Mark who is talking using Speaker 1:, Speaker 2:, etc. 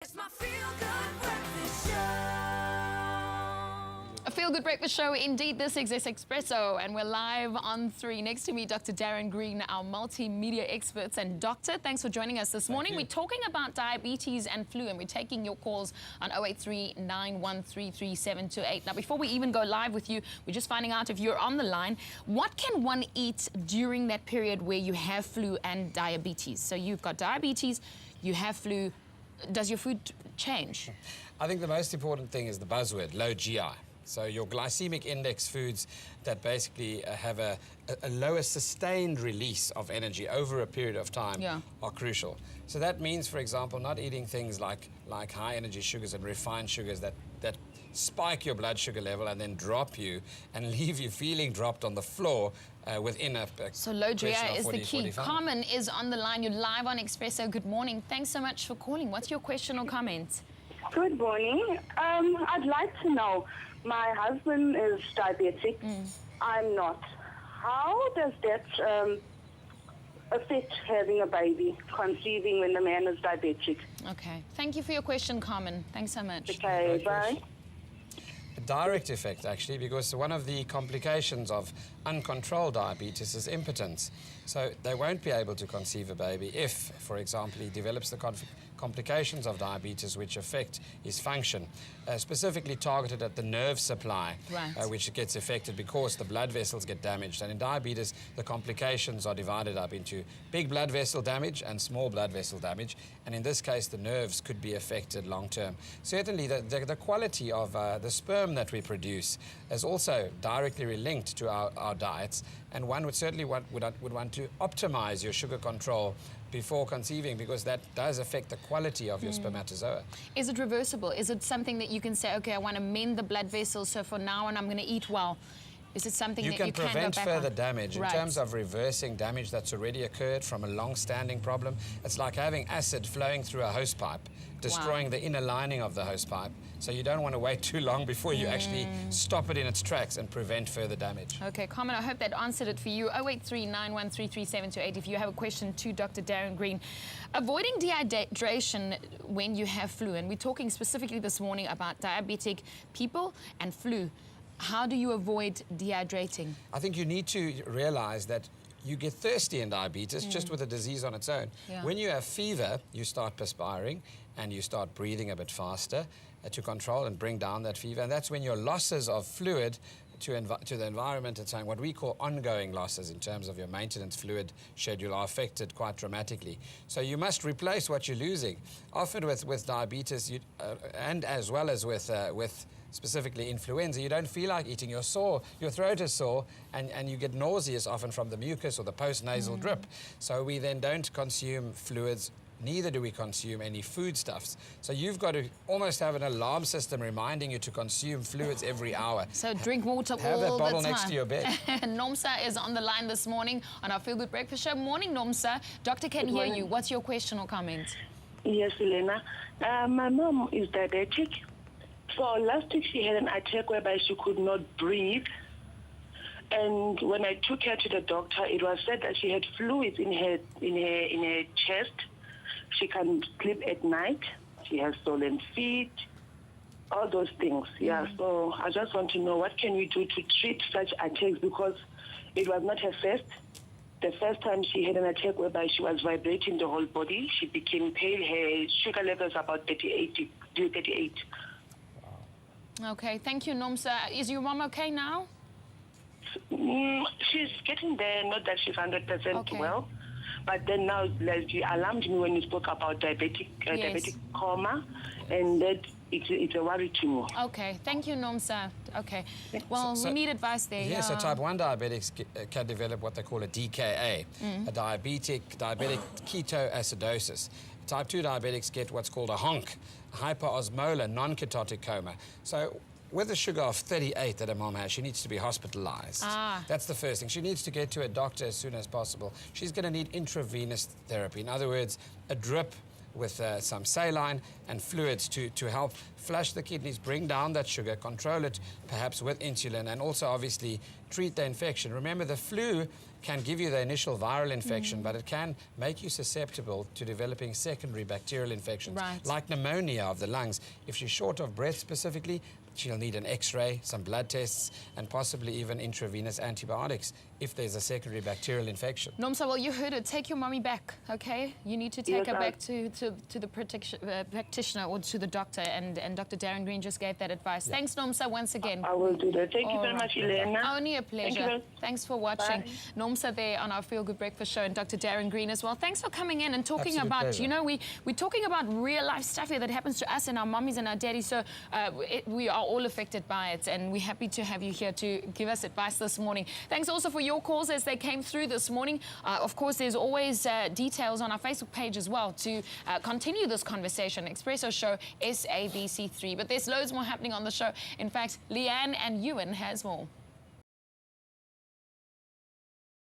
Speaker 1: It's my feel-good breakfast show.
Speaker 2: A feel-good breakfast show, indeed. This is Expresso, and we're live on 3. Next to me, Dr. Darren Green, our multimedia experts. And doctor, thanks for joining us this morning. We're talking about diabetes and flu, and we're taking your calls on 083 913 3728. Now, before we even go live with you, we're just finding out if you're on the line. What can one eat during that period where you have flu and diabetes? So you've got diabetes, you have flu. Does your food change?
Speaker 3: I think the most important thing is the buzzword, low GI. So your glycemic index foods that basically have a lower sustained release of energy over a period of time are crucial. So that means, for example, not eating things like high energy sugars and refined sugars that spike your blood sugar level and then drop you and leave you feeling dropped on the floor within a
Speaker 2: So low GI is
Speaker 3: 40,
Speaker 2: the key.
Speaker 3: 45.
Speaker 2: Carmen is on the line. You're live on Expresso. Good morning. Thanks so much for calling. What's your question or comment?
Speaker 4: Good morning. I'd like to know, my husband is diabetic. I'm not. How does that affect having a baby, conceiving when the man is diabetic?
Speaker 2: Okay. Thank you for your question, Carmen. Thanks so much.
Speaker 4: Okay, bye.
Speaker 3: A direct effect, actually, because one of the complications of uncontrolled diabetes is impotence. So they won't be able to conceive a baby if, for example, he develops the complications of diabetes which affect his function, specifically targeted at the nerve supply, which gets affected because the blood vessels get damaged. And in diabetes, the complications are divided up into big blood vessel damage and small blood vessel damage. And in this case, the nerves could be affected long term. Certainly, the quality of the sperm that we produce is also directly linked to our diets. And one would certainly would want to optimize your sugar control before conceiving, because that does affect the quality of your spermatozoa.
Speaker 2: Is it reversible? Is it something that you can say, okay, I want to mend the blood vessels, so for now on I'm going to eat well? Is it something that you can
Speaker 3: prevent
Speaker 2: go back
Speaker 3: further
Speaker 2: on?
Speaker 3: damage in terms of reversing damage that's already occurred from a long-standing problem? It's like having acid flowing through a hose pipe, destroying the inner lining of the hose pipe. So you don't want to wait too long before you actually stop it in its tracks and prevent further damage.
Speaker 2: Okay, Carmen, I hope that answered it for you. 083 913 3728 if you have a question to Dr. Darren Green. Avoiding dehydration when you have flu, and we're talking specifically this morning about diabetic people and flu. How do you avoid dehydrating?
Speaker 3: I think you need to realize that you get thirsty in diabetes just with a disease on its own. When you have fever, you start perspiring and you start breathing a bit faster to control and bring down that fever. And that's when your losses of fluid to the environment and saying what we call ongoing losses in terms of your maintenance fluid schedule are affected quite dramatically. So you must replace what you're losing. Often with diabetes and as well as with specifically influenza, you don't feel like eating. You're sore, your throat is sore, and you get nauseous often from the mucus or the post-nasal drip. So we then don't consume fluids, neither do we consume any foodstuffs. So you've got to almost have an alarm system reminding you to consume fluids every hour.
Speaker 2: So drink water all the time.
Speaker 3: Have that bottle next to your bed.
Speaker 2: Nomsa is on the line this morning on our Feel Good Breakfast Show. Morning, Nomsa. Doctor can hear you. What's your question or comment?
Speaker 4: Yes, Elena. My mom is diabetic. So last week she had an attack whereby she could not breathe. And when I took her to the doctor, it was said that she had fluids in her chest. She can't sleep at night. She has swollen feet, all those things. So I just want to know, what can we do to treat such attacks, because it was not her first. The first time she had an attack whereby she was vibrating the whole body, she became pale. Her sugar levels about 38.
Speaker 2: Okay, thank you, Nomsa. Is your mom okay now?
Speaker 4: She's getting there, not that she's 100% well. But then now, like, you alarmed me when you spoke about diabetic coma, and that it's a worry to me.
Speaker 2: Okay, thank you, Nomsa. Okay, well, we need advice there.
Speaker 3: So type 1 diabetics can develop what they call a DKA, a diabetic ketoacidosis. Type 2 diabetics get what's called a HONC, hyperosmolar non-ketotic coma. So with a sugar of 38 that her mom has, she needs to be hospitalized. That's the first thing. She needs to get to a doctor as soon as possible. She's going to need intravenous therapy. In other words, a drip with some saline and fluids to help flush the kidneys, bring down that sugar, control it perhaps with insulin, and also obviously treat the infection. Remember, the flu can give you the initial viral infection, but it can make you susceptible to developing secondary bacterial infections, like pneumonia of the lungs. If she's short of breath specifically, she'll need an X-ray, some blood tests, and possibly even intravenous antibiotics if there's a secondary bacterial infection.
Speaker 2: Nomsa, well, you heard it. Take your mommy back, okay? You need to take her back to the practitioner or to the doctor, and Dr. Darren Green just gave that advice. Thanks, Nomsa, once again.
Speaker 4: I will do that. Thank you very much, Elena.
Speaker 2: Only a pleasure. Thanks for watching.
Speaker 4: Bye.
Speaker 2: Nomsa there on our Feel Good Breakfast show, and Dr. Darren Green as well. Thanks for coming in and talking
Speaker 3: Absolute
Speaker 2: about,
Speaker 3: pleasure.
Speaker 2: you know, we're talking about real life stuff here that happens to us and our mummies and our daddies, so we are all affected by it, and we're happy to have you here to give us advice this morning. Thanks also for your calls as they came through this morning. Of course, there's always details on our Facebook page as well to continue this conversation. Expresso Show SABC3. But there's loads more happening on the show. In fact, Leigh-Anne and Ewan has more.